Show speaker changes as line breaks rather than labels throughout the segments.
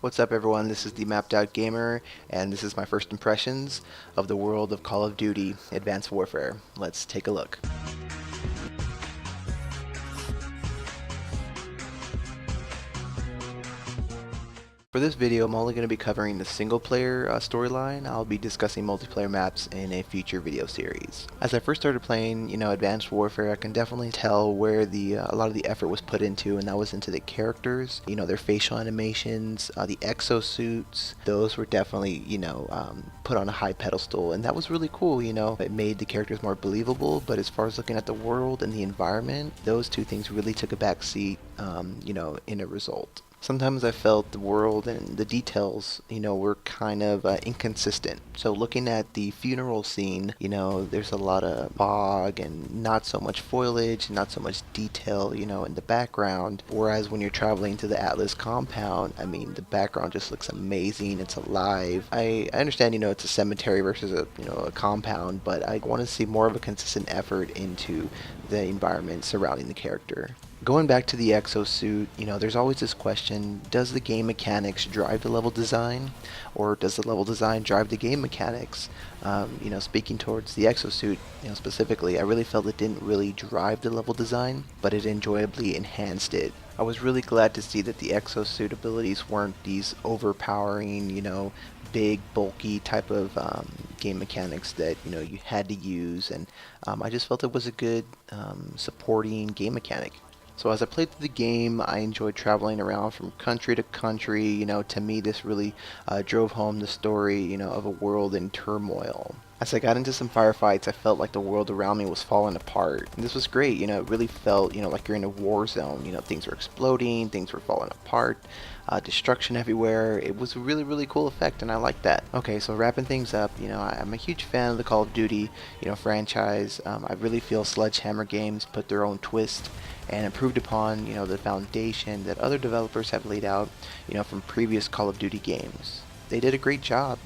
What's up everyone, this is the Mapped Out Gamer, and this is my first impressions of the world of Call of Duty Advanced Warfare. Let's take a look. For this video, I'm only going to be covering the single player storyline. I'll be discussing multiplayer maps in a future video series. As I first started playing, Advanced Warfare, I can definitely tell where a lot of the effort was put into, and that was into the characters. Their facial animations, the exosuits. Those were definitely, put on a high pedestal, and that was really cool. It made the characters more believable. But as far as looking at the world and the environment, those two things really took a back seat, in a result. Sometimes I felt the world and the details, were kind of inconsistent. So looking at the funeral scene, there's a lot of fog and not so much foliage, not so much detail, in the background. Whereas when you're traveling to the Atlas compound, the background just looks amazing. It's alive. I understand, it's a cemetery versus a compound, but I want to see more of a consistent effort into the environment surrounding the character. Going back to the exosuit, there's always this question, does the game mechanics drive the level design, or does the level design drive the game mechanics? Speaking towards the exosuit, specifically, I really felt it didn't really drive the level design, but it enjoyably enhanced it. I was really glad to see that the exosuit abilities weren't these overpowering, big, bulky type of game mechanics that, you had to use, and I just felt it was a good supporting game mechanic. So as I played through the game, I enjoyed traveling around from country to country. To me, this really drove home the story, of a world in turmoil. As I got into some firefights, I felt like the world around me was falling apart. And this was great, it really felt, like you're in a war zone. Things were exploding, things were falling apart, destruction everywhere. It was a really, really cool effect, and I liked that. Okay, so wrapping things up, I'm a huge fan of the Call of Duty, franchise. I really feel Sledghammer Games put their own twist and improved upon, the foundation that other developers have laid out, from previous Call of Duty games. They did a great job.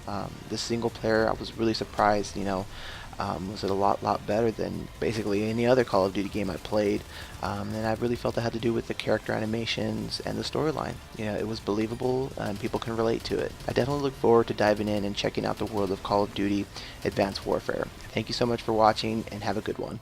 The single player, I was really surprised, was it a lot better than basically any other Call of Duty game I played. And I really felt it had to do with the character animations and the storyline. It was believable and people can relate to it. I definitely look forward to diving in and checking out the world of Call of Duty Advanced Warfare. Thank you so much for watching, and have a good one.